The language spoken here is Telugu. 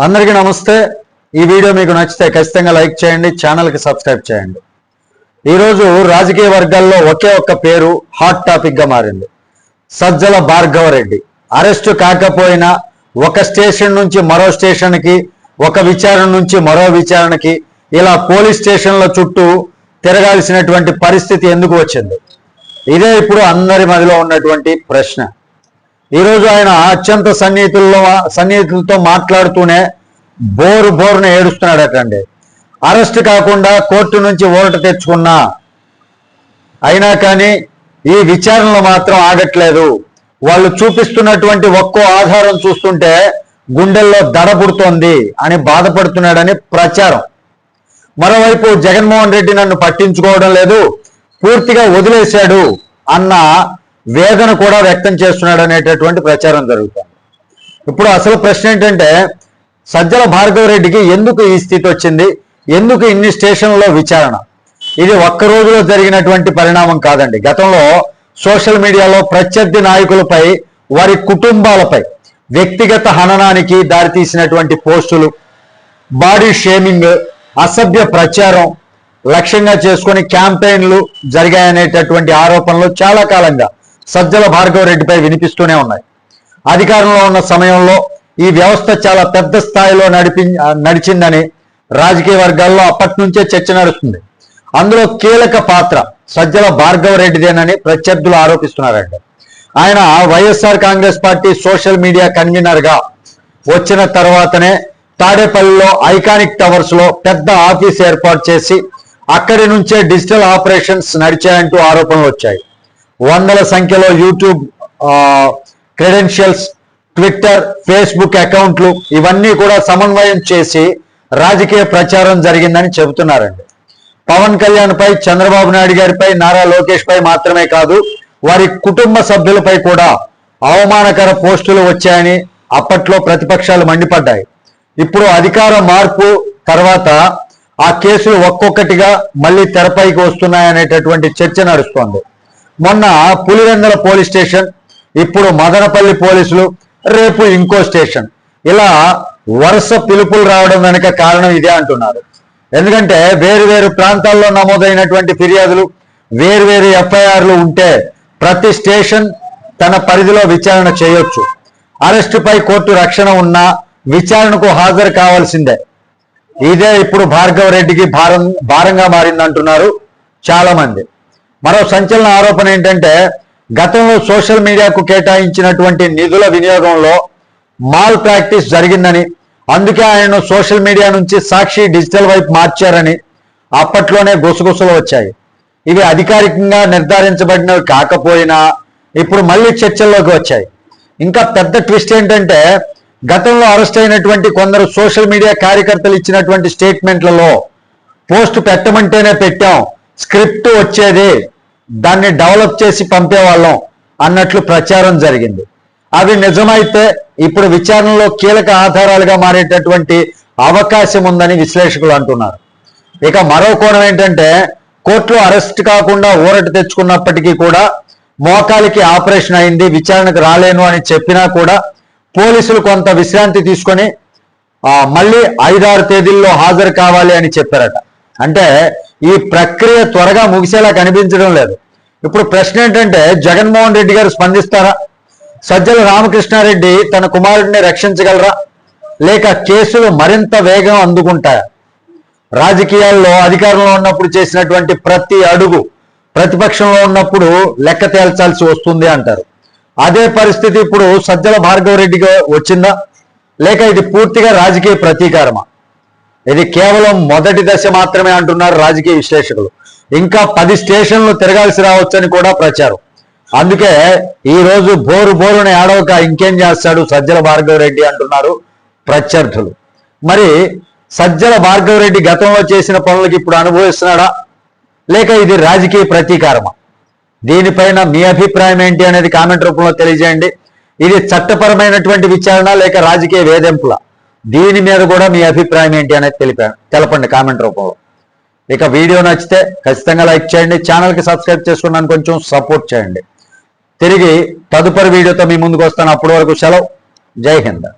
అందరికీ నమస్తే। ఈ వీడియో మీకు నచ్చితే ఖచ్చితంగా లైక్ చేయండి, ఛానల్కి సబ్స్క్రైబ్ చేయండి। ఈరోజు రాజకీయ వర్గాల్లో ఒకే ఒక్క పేరు హాట్ టాపిక్గా మారింది। సజ్జల భార్గవ రెడ్డి అరెస్టు కాకపోయినా ఒక స్టేషన్ నుంచి మరో స్టేషన్కి, ఒక విచారణ నుంచి మరో విచారణకి ఇలా పోలీస్ స్టేషన్ల చుట్టూ తిరగాల్సినటువంటి పరిస్థితి ఎందుకు వచ్చింది? ఇదే ఇప్పుడు అందరి మధ్యలో ఉన్నటువంటి ప్రశ్న। ఈరోజు ఆయన అత్యంత సన్నిహితులతో మాట్లాడుతూనే బోరున ఏడుస్తున్నాడటండి। అరెస్ట్ కాకుండా కోర్టు నుంచి ఊరట తెచ్చుకున్నా అయినా కానీ ఈ విచారణలు మాత్రం ఆగట్లేదు। వాళ్ళు చూపిస్తున్నటువంటి ఒక్కో ఆధారం చూస్తుంటే గుండెల్లో దడ పుడుతోంది అని బాధపడుతున్నాడని ప్రచారం। మరోవైపు జగన్మోహన్ రెడ్డి నన్ను పట్టించుకోవడం లేదు, పూర్తిగా వదిలేశాడు అన్న వేదన కూడా వ్యక్తం చేస్తున్నాడు అనేటటువంటి ప్రచారం జరుగుతుంది। ఇప్పుడు అసలు ప్రశ్న ఏంటంటే, సజ్జల భార్గవ రెడ్డికి ఎందుకు ఈ స్థితి వచ్చింది? ఎందుకు ఇన్ని స్టేషన్లలో విచారణ? ఇది ఒక్క రోజులో జరిగినటువంటి పరిణామం కాదండి। గతంలో సోషల్ మీడియాలో ప్రత్యర్థి నాయకులపై, వారి కుటుంబాలపై వ్యక్తిగత హననానికి దారితీసినటువంటి పోస్టులు, బాడీ షేమింగ్, అసభ్య ప్రచారం లక్ష్యంగా చేసుకొని క్యాంపెయిన్లు జరిగాయనేటటువంటి ఆరోపణలు చాలా కాలంగా సజ్జల భార్గవ రెడ్డిపై వినిపిస్తూనే ఉన్నాయి। అధికారంలో ఉన్న సమయంలో ఈ వ్యవస్థ చాలా పెద్ద స్థాయిలో నడిచిందని రాజకీయ వర్గాల్లో అప్పటి నుంచే చర్చ నడుస్తుంది। అందులో కీలక పాత్ర సజ్జల భార్గవ రెడ్డిదేనని ప్రత్యర్థులు ఆరోపిస్తున్నారండి। ఆయన YSR Congress party social media కన్వీనర్గా వచ్చిన తర్వాతనే తాడేపల్లిలో ఐకానిక్ టవర్స్ లో పెద్ద ఆఫీస్ ఏర్పాటు చేసి అక్కడి నుంచే డిజిటల్ ఆపరేషన్స్ నడిచాయంటూ ఆరోపణలు వచ్చాయి। వందల సంఖ్యలో యూట్యూబ్ క్రెడెన్షియల్స్, ట్విట్టర్, ఫేస్బుక్ అకౌంట్లు ఇవన్నీ కూడా సమన్వయం చేసి రాజకీయ ప్రచారం జరిగిందని చెబుతున్నారండి। పవన్ కళ్యాణ్ పై, చంద్రబాబు నాయుడు గారిపై, నారా లోకేష్ పై మాత్రమే కాదు, వారి కుటుంబ సభ్యులపై కూడా అవమానకర పోస్టులు వచ్చాయని అప్పట్లో ప్రతిపక్షాలు మండిపడ్డాయి। ఇప్పుడు అధికార మార్పు తర్వాత ఆ కేసులు ఒక్కొక్కటిగా మళ్ళీ తెరపైకి వస్తున్నాయనేటటువంటి చర్చ నడుస్తోంది। మొన్న పులివెందుల పోలీస్ స్టేషన్, ఇప్పుడు మదనపల్లి పోలీసులు, రేపు ఇంకో స్టేషన్, ఇలా వరుస పిలుపులు రావడం వెనుక కారణం ఇదే అంటున్నారు। ఎందుకంటే వేరు ప్రాంతాల్లో నమోదైనటువంటి ఫిర్యాదులు, వేరు ఎఫ్ఐఆర్లు ఉంటే ప్రతి స్టేషన్ తన పరిధిలో విచారణ చేయొచ్చు। అరెస్టుపై కోర్టు రక్షణ ఉన్నా విచారణకు హాజరు కావాల్సిందే। ఇదే ఇప్పుడు భార్గవ రెడ్డికి భారంగా మారిందంటున్నారు చాలా మంది। మరో సంచలన ఆరోపణ ఏంటంటే, గతంలో సోషల్ మీడియాకు కేటాయించినటువంటి నిధుల వినియోగంలో మాల్ ప్రాక్టీస్ జరిగిందని, అందుకే ఆయనను సోషల్ మీడియా నుంచి సాక్షి డిజిటల్ వైపు మార్చారని అప్పట్లోనే గుసగుసలు వచ్చాయి। ఇవి అధికారికంగా నిర్ధారించబడినవి కాకపోయినా ఇప్పుడు మళ్ళీ చర్చల్లోకి వచ్చాయి। ఇంకా పెద్ద ట్విస్ట్ ఏంటంటే, గతంలో అరెస్ట్ అయినటువంటి కొందరు సోషల్ మీడియా కార్యకర్తలు ఇచ్చినటువంటి స్టేట్మెంట్లలో పోస్ట్ పెట్టమంటేనే పెట్టాం, స్క్రిప్ట్ వచ్చేది, దాన్ని డెవలప్ చేసి పంపేవాళ్ళం అన్నట్లు ప్రచారం జరిగింది। అవి నిజమైతే ఇప్పుడు విచారణలో కీలక ఆధారాలుగా మారేటటువంటి అవకాశం ఉందని విశ్లేషకులు అంటున్నారు। ఇక మరో కోణం ఏంటంటే, కోర్టులో అరెస్ట్ కాకుండా ఊరట తెచ్చుకున్నప్పటికీ కూడా మోకాలికి ఆపరేషన్ అయింది, విచారణకు రాలేను అని చెప్పినా కూడా పోలీసులు కొంత విశ్రాంతి తీసుకొని మళ్ళీ 5-6 తేదీల్లో హాజరు కావాలి అని చెప్పారట। అంటే ఈ ప్రక్రియ త్వరగా ముగిసేలా కనిపించడం లేదు। ఇప్పుడు ప్రశ్న ఏంటంటే, జగన్మోహన్ రెడ్డి గారు స్పందిస్తారా? సజ్జల రామకృష్ణారెడ్డి తన కుమారుడిని రక్షించగలరా? లేక కేసులు మరింత వేగం అందుకుంటాయా? రాజకీయాల్లో అధికారంలో ఉన్నప్పుడు చేసినటువంటి ప్రతి అడుగు ప్రతిపక్షంలో ఉన్నప్పుడు లెక్క తేల్చాల్సి వస్తుంది అంటారు। అదే పరిస్థితి ఇప్పుడు సజ్జల భార్గవ రెడ్డిగా వచ్చిందా? లేక ఇది పూర్తిగా రాజకీయ ప్రతీకారమా? ఇది కేవలం మొదటి దశ మాత్రమే అంటున్నారు రాజకీయ విశ్లేషకులు। ఇంకా 10 స్టేషన్లు తిరగాల్సి రావచ్చని కూడా ప్రచారం। అందుకే ఈ రోజు బోరున ఏడవక ఇంకేం చేస్తాడు సజ్జల భార్గవ రెడ్డి అంటున్నారు ప్రత్యర్థులు। మరి సజ్జల భార్గవ రెడ్డి గతంలో చేసిన పనులకు ఇప్పుడు అనుభవిస్తున్నాడా, లేక ఇది రాజకీయ ప్రతీకారమా? దీనిపైన మీ అభిప్రాయం ఏంటి అనేది కామెంట్ రూపంలో తెలియజేయండి। ఇది చట్టపరమైనటువంటి విచారణ లేక రాజకీయ వేధింపుల? దీని మీద కూడా మీ అభిప్రాయం ఏంటి అనేది తెలపండి కామెంట్ రూపంలో। ఇక వీడియో నచ్చితే ఖచ్చితంగా లైక్ చేయండి, ఛానల్కి సబ్స్క్రైబ్ చేసుకున్నాను కొంచెం సపోర్ట్ చేయండి। తిరిగి తదుపరి వీడియోతో మీ ముందుకు వస్తాను, అప్పటి వరకు సెలవు, జై హింద్।